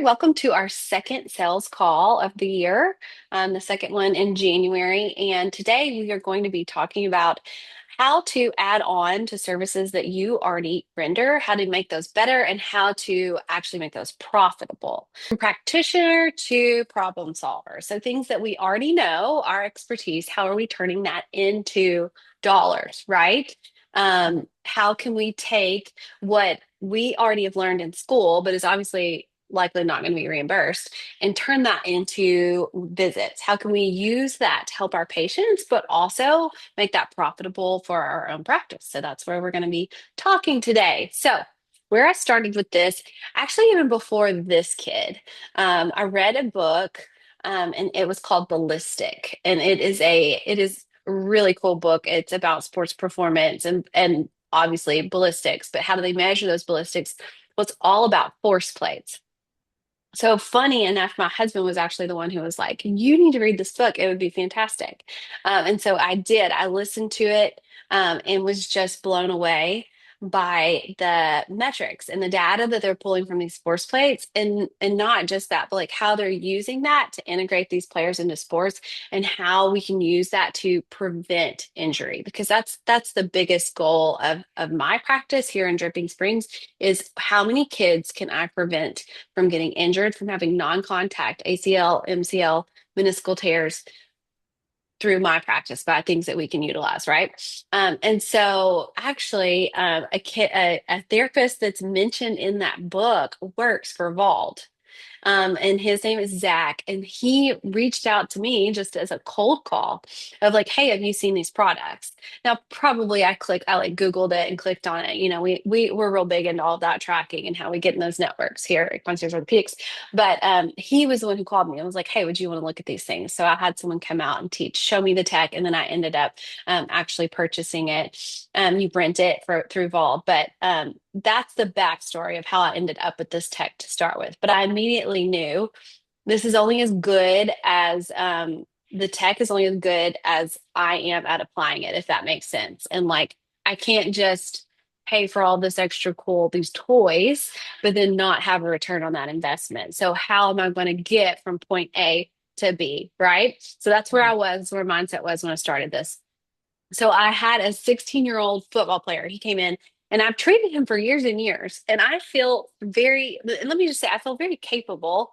right, welcome to our second sales call of the year, the second one in January. And today we are going to be talking about how to add on to services that you already render, how to make those better, and how to actually make those profitable. From practitioner to problem solver. So things that we already know, our expertise, how are we turning that into dollars, right? How can we take what we already have learned in school, but is obviously likely not going to be reimbursed, and turn that into visits? How can we use that to help our patients, but also make that profitable for our own practice? So that's where we're going to be talking today. So where I started with this, actually, even before this kid, I read a book, and it was called Ballistic, and it is a really cool book. It's about sports performance and obviously ballistics, but how do they measure those ballistics? Well, it's all about force plates. So funny enough, my husband was actually the one who was like, "You need to read this book. It would be fantastic." And so I did. I listened to it, and was just blown away by the metrics and the data that they're pulling from these sports plates, and not just that, but like how they're using that to integrate these players into sports, and how we can use that to prevent injury, because that's the biggest goal of my practice here in Dripping Springs, is how many kids can I prevent from getting injured, from having non-contact ACL, MCL, meniscal tears through my practice by things that we can utilize, right? And so actually, a therapist that's mentioned in that book works for Vault. And his name is Zach, and he reached out to me just as a cold call of like, "Hey, have you seen these products?" Now, probably I like Googled it and clicked on it. We're real big into all of that tracking and how we get in those networks here at Concierge Orthopedics. But he was the one who called me and was like, "Hey, would you want to look at these things?" So I had someone come out and show me the tech, and then I ended up actually purchasing it. You rent it through Vol, but that's the backstory of how I ended up with this tech to start with. But I immediately knew this is only as good as the tech is only as good as I am at applying it, if that makes sense. And like, I can't just pay for all this extra these toys, but then not have a return on that investment. So how am I going to get from point A to B, right? So that's where where mindset was when I started this. So I had a 16-year-old football player. He came in, and I've treated him for years and years. And I feel let me just say, I feel very capable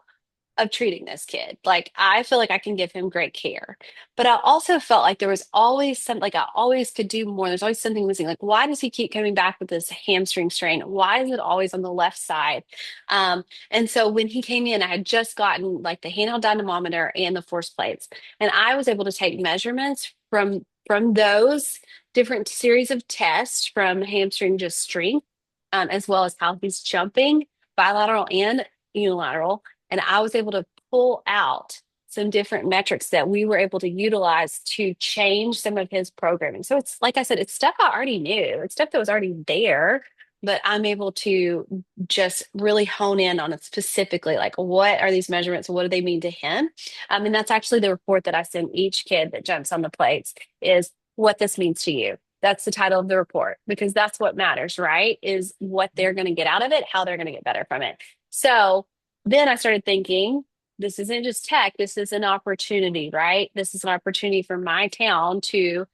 of treating this kid. Like, I feel like I can give him great care. But I also felt like there was always like I always could do more. There's always something missing. Like, why does he keep coming back with this hamstring strain? Why is it always on the left side? And so when he came in, I had just gotten like the handheld dynamometer and the force plates. And I was able to take measurements from those different series of tests, from hamstring just strength, as well as how he's jumping, bilateral and unilateral. And I was able to pull out some different metrics that we were able to utilize to change some of his programming. So it's like I said, it's stuff I already knew, it's stuff that was already there, but I'm able to just really hone in on it specifically. Like, what are these measurements? What do they mean to him? And that's actually the report that I send each kid that jumps on the plates, is what this means to you. That's the title of the report, because that's what matters, right? Is what they're going to get out of it, how they're going to get better from it. So then I started thinking, this isn't just tech, this is an opportunity, right? This is an opportunity for my town to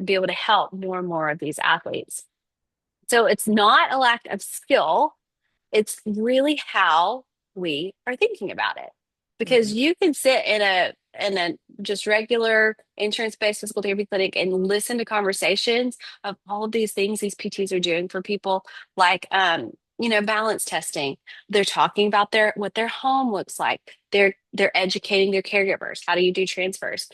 be able to help more and more of these athletes. So it's not a lack of skill, it's really how we are thinking about it. Because Mhm. you can sit in a just regular insurance-based physical therapy clinic and listen to conversations of all of these things these PTs are doing for people, like balance testing. They're talking about what their home looks like. They're educating their caregivers. How do you do transfers?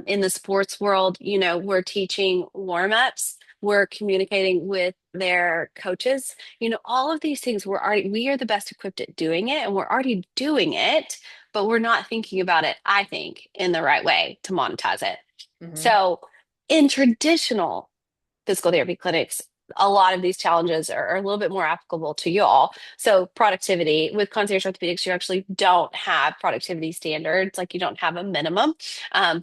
In the sports world, we're teaching warm-ups. We're communicating with their coaches. All of these things, we are the best equipped at doing it, and we're already doing it, but we're not thinking about it, I think, in the right way to monetize it. Mhm. So in traditional physical therapy clinics, a lot of these challenges are a little bit more applicable to y'all. So productivity with concierge orthopedics, you actually don't have productivity standards. Like, you don't have a minimum,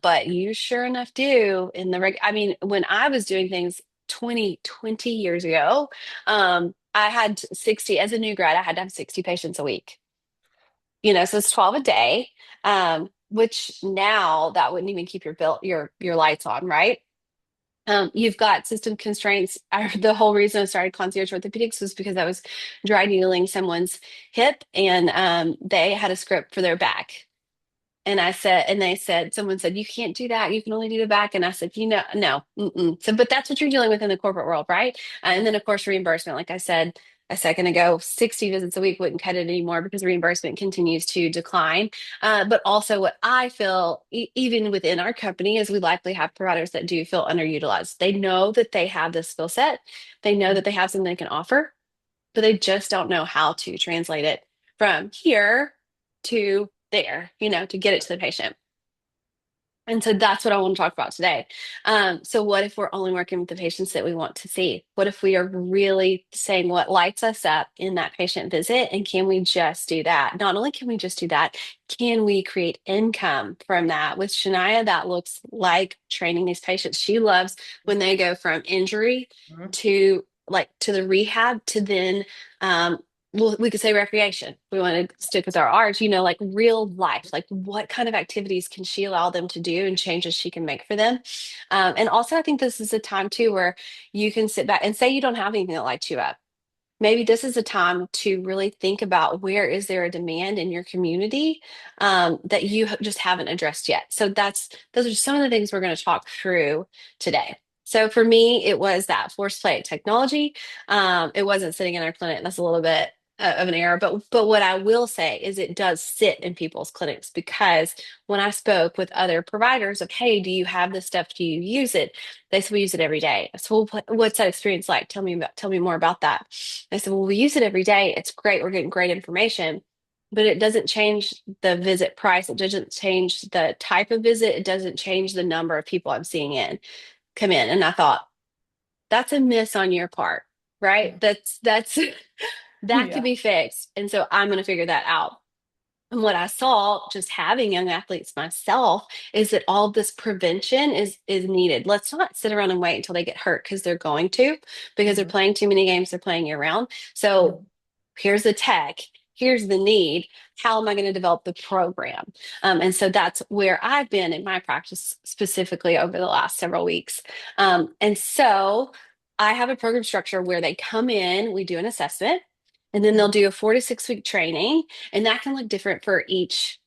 but you sure enough do in I mean, when I was doing things 20 years ago, I had 60, as a new grad, I had to have 60 patients a week. So it's 12 a day, which now that wouldn't even keep your lights on, right? You've got system constraints. The whole reason I started concierge orthopedics was because I was dry needling someone's hip, and they had a script for their back. And they said, someone said, you can't do that. You can only do the back. And I said, no. Mm-mm. So, but that's what you're dealing with in the corporate world, right? And then, of course, reimbursement. Like I said a second ago, 60 visits a week wouldn't cut it anymore because reimbursement continues to decline. But also, what I feel, even within our company, is we likely have providers that do feel underutilized. They know that they have this skill set, they know that they have something they can offer, but they just don't know how to translate it from here to there, to get it to the patient. And so that's what I want to talk about today. So, what if we're only working with the patients that we want to see? What if we are really saying what lights us up in that patient visit? And can we just do that? Not only can we just do that, can we create income from that? With Shania, that looks like training these patients. She loves when they go from injury Mhm. to the rehab to then um, well, we could say recreation. We want to stick with our art, like real life. Like what kind of activities can she allow them to do and changes she can make for them? And also, I think this is a time too where you can sit back and say you don't have anything that lights you up. Maybe this is a time to really think about where is there a demand in your community that you just haven't addressed yet. So those are some of the things we're going to talk through today. So for me, it was that force play technology. It wasn't sitting in our clinic. That's a little bit of an error, but what I will say is it does sit in people's clinics because when I spoke with other providers of, hey, do you have this stuff? Do you use it? They said we use it every day. So what's that experience like? Tell me more about that. I said, well, we use it every day. It's great. We're getting great information, but it doesn't change the visit price. It doesn't change the type of visit. It doesn't change the number of people I'm seeing come in. And I thought, that's a miss on your part, right? That's that could Yeah. be fixed. And so I'm going to figure that out. And what I saw just having young athletes myself is that all this prevention is needed. Let's not sit around and wait until they get hurt because they're going to, because they're Mhm. playing too many games, they're playing year round. So Mhm. here's the tech, here's the need. How am I going to develop the program? And so that's where I've been in my practice specifically over the last several weeks. And so I have a program structure where they come in, we do an assessment, and then they'll Mhm. do a 4 to 6 week training, and that can look different for each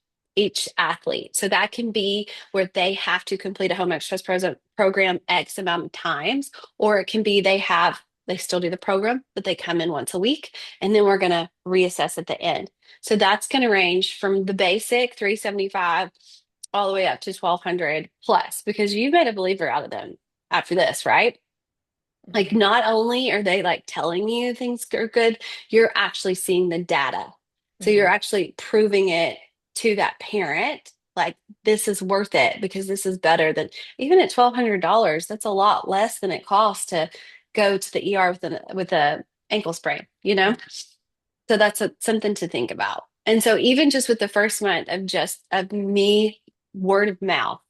athlete. So that can be where they have to complete a home exercise program X amount of times, or it can be they still do the program, but they come in once a week, and then we're going to reassess at the end. So that's going to range from the basic 375 all the way up to 1200 plus, because you made a believer out of them after this, right? Like, Mhm. not only are they like telling you things are good, you're actually seeing the data. So you're Mhm. actually proving it to that parent, like this is worth it because this is better than even at $1,200. That's a lot less than it costs to go to the ER with a ankle sprain, So that's something to think about. And so even just with the first month of me word of mouth,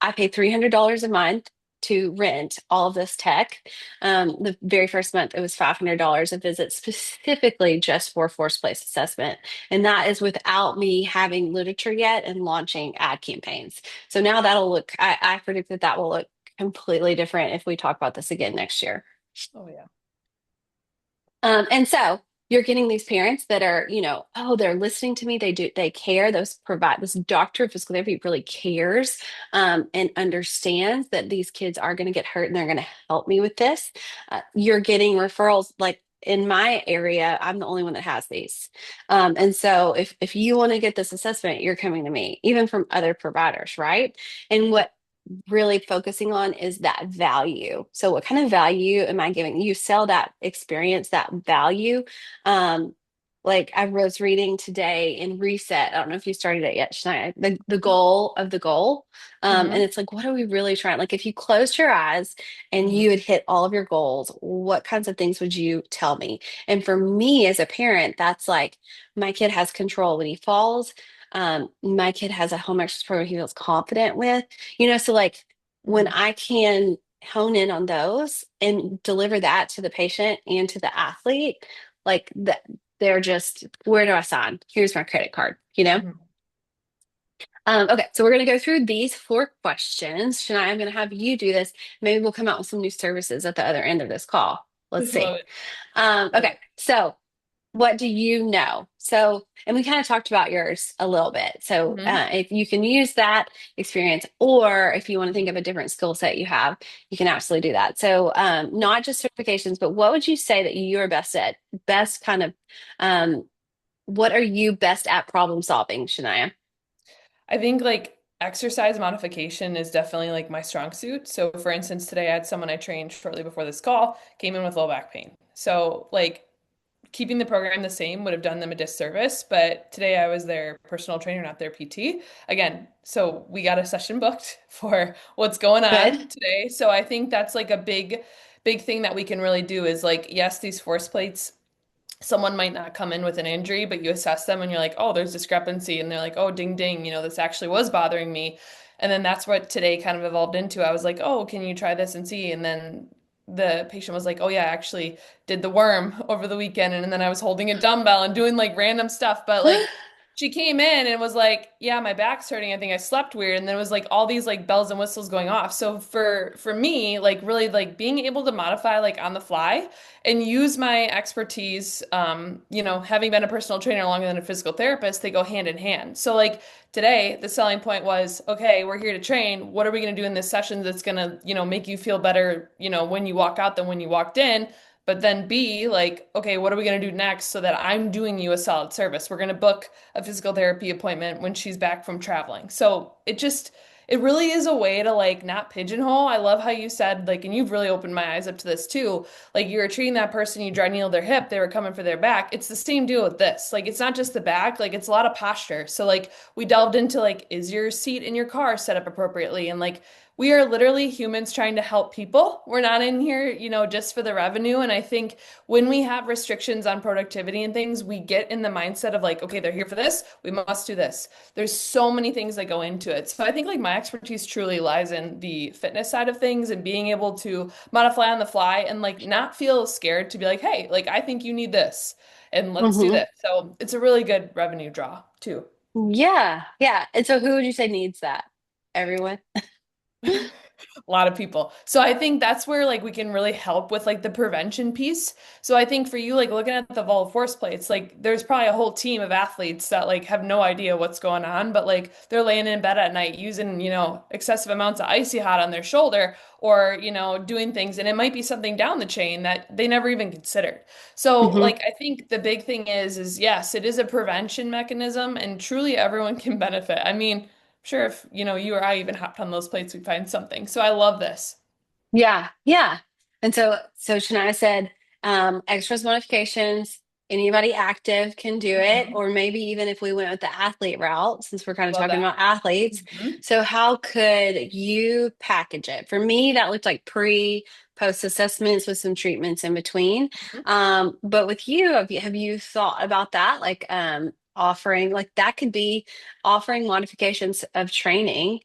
I pay $300 a month to rent all of this tech. The very first month, it was $500 a visit specifically just for force place assessment. And that is without me having literature yet and launching ad campaigns. So now I predict that that will look completely different if we talk about this again next year. Oh yeah. And so you're getting these parents that are, oh, they're listening to me. They care. This doctor of physical therapy really cares and understands that these kids are going to get hurt and they're going to help me with this. You're getting referrals like in my area, I'm the only one that has these. And so if you want to get this assessment, you're coming to me, even from other providers, right? And what really focusing on is that value. So what kind of value am I giving? You sell that experience, that value. Um, like I was reading today in Reset. I don't know if you started it yet, Shania, the goal of the goal. And Mhm. it's like, what are we really trying? Like if you closed your eyes and Mhm. you had hit all of your goals, what kinds of things would you tell me? And for me as a parent, that's like my kid has control when he falls. My kid has a home exercise program he feels confident with. So like when Mhm. I can hone in on those and deliver that to the patient and to the athlete, like that, they're just, where do I sign? Here's my credit card, you know? Mhm. Okay, so we're going to go through these four questions. Shania, I'm going to have you do this. Maybe we'll come out with some new services at the other end of this call. Let's Love see. it. Love Okay, so what do you know? So, and we kind of talked about yours a little bit. So, it. if you can use that experience, or if you want to think of a different skill set you have, you can absolutely do that. So, not just certifications, but what would you say that you're best at? Best kind of, um, what are you best at problem solving, Shania? I think like exercise modification is definitely like my strong suit. So for instance, today I had someone I trained shortly before this call came in with low back pain. So like keeping the program the same would have done them a disservice, but today I was their personal trainer, not their PT. Again, so we got a session booked for what's going Good. on today. So I think that's like a big thing that we can really do is like, yes, these force plates someone might not come in with an injury, but you assess them and you're like, oh, there's discrepancy. And they're like, oh, ding, ding, this actually was bothering me. And then that's what today kind of evolved into. I was like, oh, can you try this and see? And then the patient was like, oh, yeah, I actually did the worm over the weekend. And then I was holding a dumbbell and doing like random stuff. But like, she came in and was like, yeah, my back's hurting. I think I slept weird. And then it was like all these like bells and whistles going off. So for me, like really like being able to modify like on the fly and use my expertise, having been a personal trainer longer than a physical therapist, they go hand in hand. So like today, the selling point was, okay, we're here to train. What are we going to do in this session that's going to, make you feel better, when you walk out than when you walked in? But then B, like, okay, what are we going to do next so that I'm doing you a solid service? We're going to book a physical therapy appointment when she's back from traveling. So it really is a way to like not pigeonhole. I love how you said, like, and you've really opened my eyes up to this too. Like, you were treating that person, you dry needle their hip, they were coming for their back. It's the same deal with this. Like, it's not just the back, like, it's a lot of posture. So, like, we delved into, like, is your seat in your car set up appropriately? And, like, we are literally humans trying to help people. We're not in here, just for the revenue. And I think when we have restrictions on productivity and things, we get in the mindset of like, okay, they're here for this, we must do this. There's so many things that go into it. So I think like my expertise truly lies in the fitness side of things and being able to modify on the fly and like not feel scared to be like, hey, like I think you need this and let's do Hmm. this. So it's a really good revenue draw too. Yeah, yeah. And so, who would you say needs that? Everyone. A lot of people. So I think that's where like we can really help with like the prevention piece. So I think for you, like looking at the vault force plates, like there's probably a whole team of athletes that like have no idea what's going on, but like they're laying in bed at night using, excessive amounts of icy hot on their shoulder or, doing things. And it might be something down the chain that they never even considered. So Hmm. like I think the big thing is yes, it is a prevention mechanism and truly everyone can benefit. I mean, sure if you or I even hopped on those plates, we'd find something. So I love this. Yeah, yeah. And so Shania said, extras modifications, anybody active can do it, Mhm. or maybe even if we went with the athlete route, since we're kind of Love talking that. about athletes. Mhm. So how could you package it? For me, that looked like post assessments with some treatments in between. Mhm. But with you, have you thought about that? Like offering, like that could be offering modifications of training.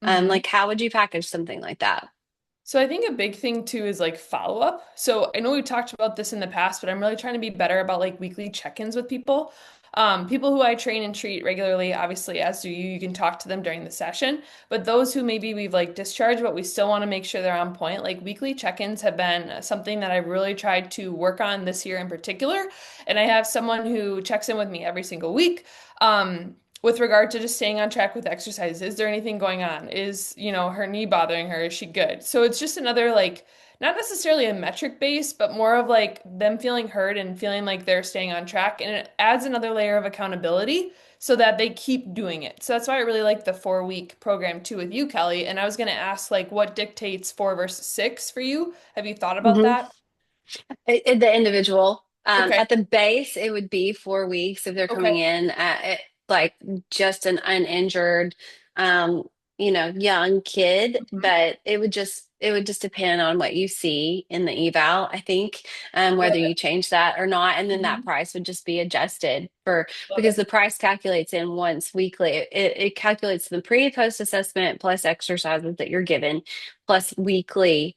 Mhm. Like how would you package something like that? So I think a big thing too is like follow up. So I know we've talked about this in the past, but I'm really trying to be better about like weekly check-ins with people. People who I train and treat regularly, obviously, as do you, you can talk to them during the session. But those who maybe we've like discharged, but we still want to make sure they're on point, like weekly check-ins have been something that I've really tried to work on this year in particular. And I have someone who checks in with me every single week. With regard to just staying on track with exercise, is there anything going on? Is, her knee bothering her? Is she good? So it's just another like not necessarily a metric base, but more of like them feeling heard and feeling like they're staying on track. And it adds another layer of accountability so that they keep doing it. So that's why I really like the 4 week program too with you, Kelly. And I was going to ask like what dictates 4 versus 6 for you? Have you thought about that? The individual. Okay. At the base, it would be 4 weeks if they're coming Okay. in like just an uninjured, um, young kid. Mhm. But it would just depend on what you see in the eval, I think, whether Love it. you change that or not, and then that Mhm. price would just be adjusted for Love because it. the price calculates in once weekly. It calculates the pre post assessment plus exercises that you're given plus weekly.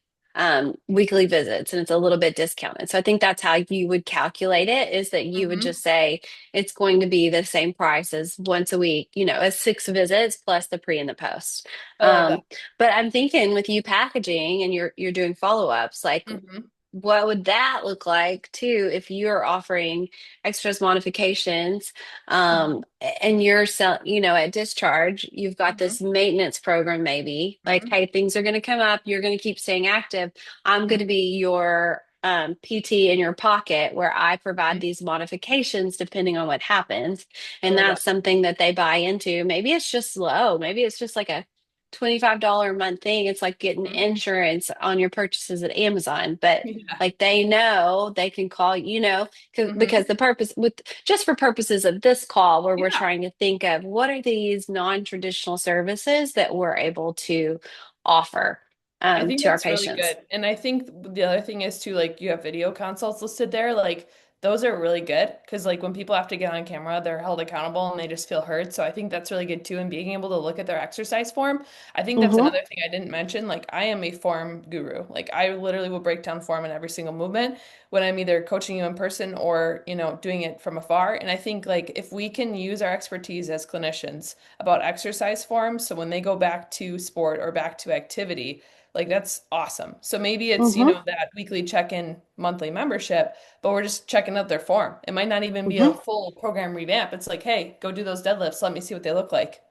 weekly visits and it's a little bit discounted. So I think that's how you would calculate it is that you would Hmm. just say it's going to be the same price as once a week, as 6 visits plus the pre and the post. I love that. Um, but I'm thinking with you packaging and you're doing follow-ups, like Hmm. what would that look like too if you're offering extras modifications Hmm. and you're at discharge you've got Hmm. this maintenance program maybe like Hmm. hey things are going to come up you're going to keep staying active. I'm going to Hmm. be your PT in your pocket where I provide Hmm. these modifications depending on what happens, I and love that. that's something that they buy into. Maybe it's just low, maybe it's just like a $25 a month thing. It's like getting Hmm. insurance on your purchases at Amazon, but Yeah. like they know they can call, because Hmm. the purpose with just for purposes of this call, where we're Yeah. trying to think of what are these non-traditional services that we're able to offer I think to our that's really patients. good. And I think the other thing is too, like you have video consults listed there. Like those are really good because like when people have to get on camera, they're held accountable and they just feel heard. So I think that's really good too. And being able to look at their exercise form. I think that's Mm-hmm, another thing I didn't mention. Like I am a form guru. Like I literally will break down form in every single movement when I'm either coaching you in person or, doing it from afar. And I think like if we can use our expertise as clinicians about exercise form, so when they go back to sport or back to activity, like that's awesome. So maybe it's, mm-hmm, that weekly check-in monthly membership, but we're just checking out their form. It might not even be mm-hmm. a full program revamp. It's like, hey, go do those deadlifts. Let me see what they look like.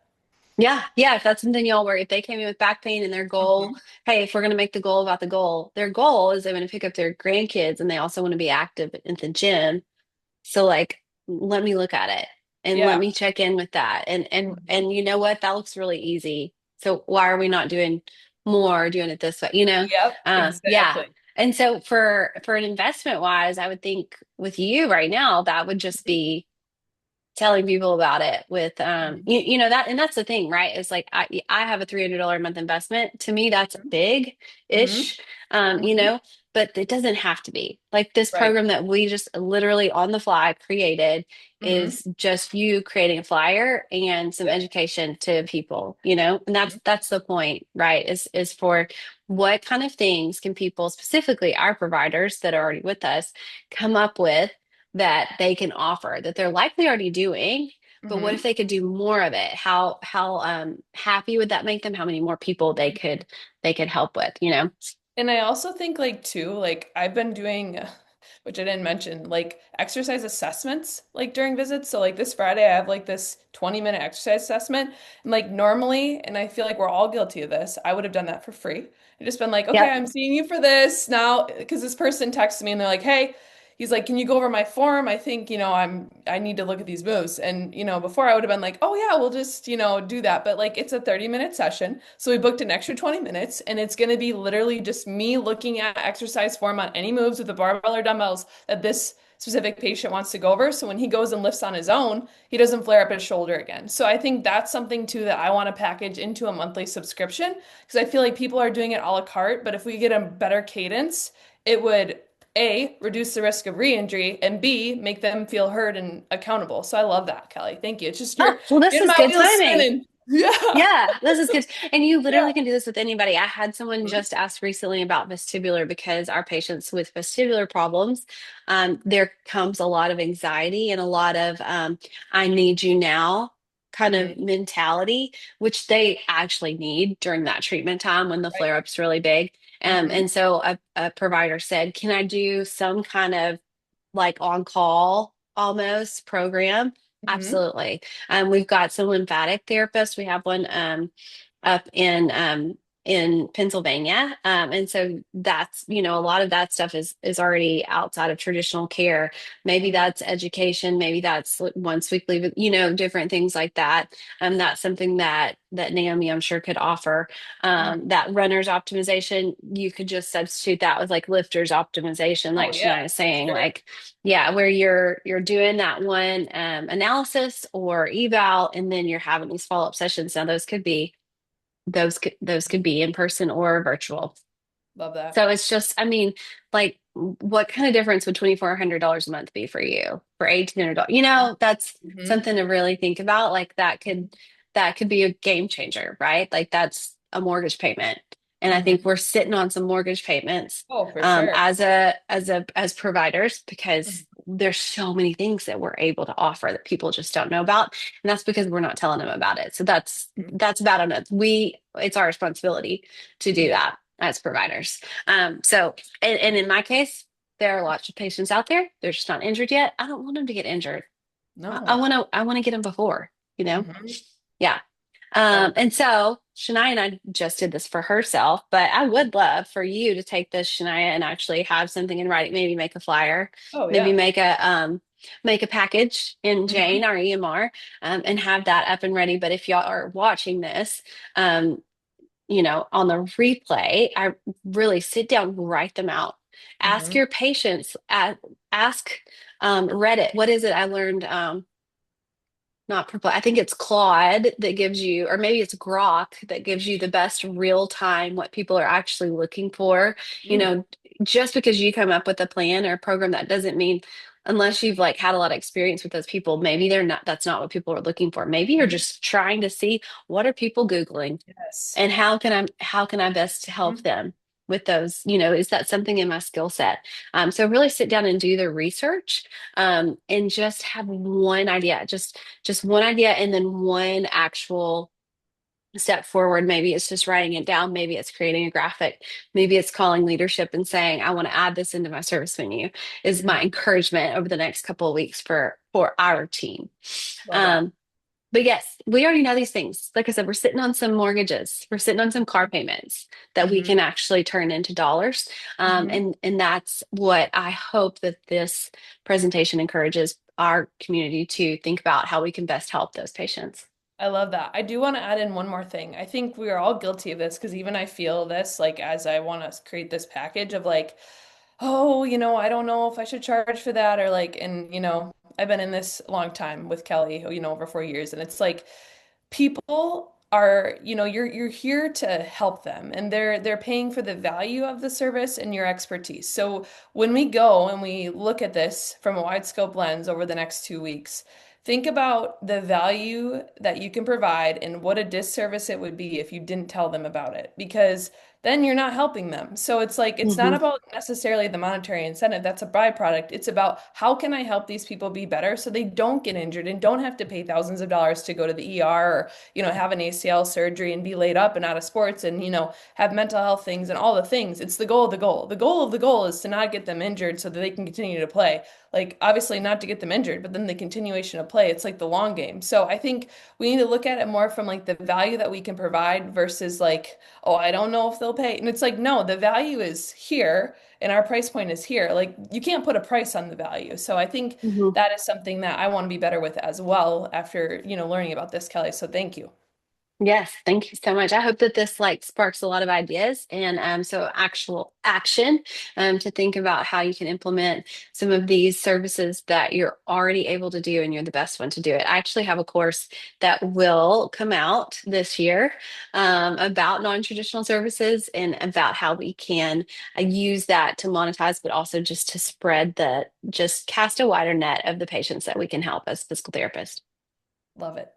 Yeah, yeah. If that's something y'all work, if they came in with back pain and their goal, Hmm. hey, if we're going to make the goal about the goal, their goal is they want to pick up their grandkids and they also want to be active in the gym. So like, let me look at it and let Yeah. me check in with that. Hmm. And you know what? That looks really easy. So why are we not doing more, doing it this way? Yep, Yeah. exactly. And so for an investment wise, I would think with you right now, that would just Hmm. be telling people about it with Hmm. that, and that's the thing, right? It's like I have a $300 a month investment. To me that's big Hmm. ish, Hmm. but it doesn't have to be. Like this Right. program that we just literally on the fly created Hmm. is just you creating a flyer and some Yep. education to people, and that's Hmm. that's the point, right? Is for what kind of things can people, specifically our providers that are already with us, come up with that they can offer that they're likely already doing, but what if Hmm. they could do more of it? How happy would that make them? How many more people they could help with, And I also think like too, like I've been doing, which I didn't mention, like exercise assessments like during visits. So like this Friday, I have like this 20-minute exercise assessment. And like normally, and I feel like we're all guilty of this, I would have done that for free. I just been like, okay, Yep. I'm seeing you for this now, because this person texted me and they're like, hey, he's like, can you go over my form? I think, I need to look at these moves. And, before I would have been like, oh yeah, we'll just, do that. But like it's a 30-minute session. So we booked an extra 20 minutes and it's going to be literally just me looking at exercise form on any moves with the barbell or dumbbells that this specific patient wants to go over. So when he goes and lifts on his own, he doesn't flare up his shoulder again. So I think that's something too that I want to package into a monthly subscription because I feel like people are doing it a la carte, but if we get a better cadence, it would A, reduce the risk of re-injury, and B, make them feel heard and accountable. So I love that, Kelly. Thank you. It's just Oh, you're well, this getting is my good wheels timing. spinning. Yeah. Yeah, this is good. And you Yeah. literally can do this with anybody. I had someone Mhm. just ask recently about vestibular because our patients with vestibular problems, there comes a lot of anxiety and a lot of I need you now kind of Mhm. mentality, which they actually need during that treatment time when the Right. flare-up's really big. Hmm. And so a provider said, can I do some kind of like on call almost program? Hmm. Absolutely. We've got some lymphatic therapists. We have one up in Pennsylvania. And so that's, a lot of that stuff is already outside of traditional care. Maybe Hmm. that's education, maybe that's once weekly, different things like that. That's something that Naomi, I'm sure, could offer. Hmm. That runner's optimization, you could just substitute that with like lifters optimization, Oh like yeah, Shania is for saying, sure. like, yeah, where you're doing that one analysis or eval, and then you're having these follow-up sessions. Now those could be in person or virtual. Love that. So it's just, I mean, like, what kind of difference would $2,400 a month be for you for $1,800? That's Hmm. something to really think about. Like that could be a game changer, right? Like that's a mortgage payment. And I think Hmm. we're sitting on some mortgage payments Oh, for sure. as providers because there's so many things that we're able to offer that people just don't know about. And that's because we're not telling them about it. So Mhm. that's bad on us. It's our responsibility to do Yeah. that as providers. And in my case, there are lots of patients out there. They're just not injured yet. I don't want them to get injured. No. I want to get them before, you know? Hmm. Yeah. Love it. And so Shania and I just did this for herself, but I would love for you to take this, Shania, and actually have something in writing, maybe make a flyer, Oh, maybe yeah. make a package in Hmm. Jane, our EMR, and have that up and ready. But if y'all are watching this, um, on the replay, I really sit down, write them out. Ask Hmm. your patients, ask Reddit. What is it I learned? Not Perplex. I think it's Claude that gives you, or maybe it's Grok that gives you the best real time what people are actually looking for. You Mm. know, just because you come up with a plan or a program, that doesn't mean unless you've like had a lot of experience with those people, maybe they're not, that's not what people are looking for. Maybe you're Mhm. just trying to see what are people Googling Yes. and how can I best help Mhm. them with those, is that something in my skill set? So really sit down and do the research, and just have one idea, just one idea, and then one actual step forward. Maybe it's just writing it down, maybe it's creating a graphic, maybe it's calling leadership and saying I want to add this into my service menu, is my Mhm. encouragement over the next couple of weeks for our team. Love that. um, but yes, we already know these things. Like I said, we're sitting on some mortgages. We're sitting on some car payments that we Hmm. can actually turn into dollars. Hmm. And that's what I hope that this presentation encourages our community to think about how we can best help those patients. I love that. I do want to add in one more thing. I think we are all guilty of this because even I feel this like as I want to create this package of like, oh, I don't know if I should charge for that or like, and I've been in this a long time with Kelly, over 4 years, and it's like people are, you're here to help them and they're paying for the value of the service and your expertise. So when we go and we look at this from a wide scope lens over the next 2 weeks, think about the value that you can provide and what a disservice it would be if you didn't tell them about it, because then you're not helping them. So it's like, it's not Hmm. about necessarily the monetary incentive. That's a byproduct. It's about how can I help these people be better so they don't get injured and don't have to pay thousands of dollars to go to the ER or, have an ACL surgery and be laid up and out of sports and, have mental health things and all the things. It's the goal of the goal. The goal of the goal is to not get them injured so that they can continue to play. Like, obviously, not to get them injured, but then the continuation of play, it's like the long game. So I think we need to look at it more from like the value that we can provide versus like, oh, I don't know if they'll pay. And it's like, no, the value is here and our price point is here. Like, you can't put a price on the value. So I think Hmm. that is something that I want to be better with as well after, learning about this, Kelly. So thank you. Yes, thank you so much. I hope that this like sparks a lot of ideas and so actual action, to think about how you can implement some of these services that you're already able to do and you're the best one to do it. I actually have a course that will come out this year, about non-traditional services and about how we can use that to monetize, but also just to just cast a wider net of the patients that we can help as physical therapists. Love it.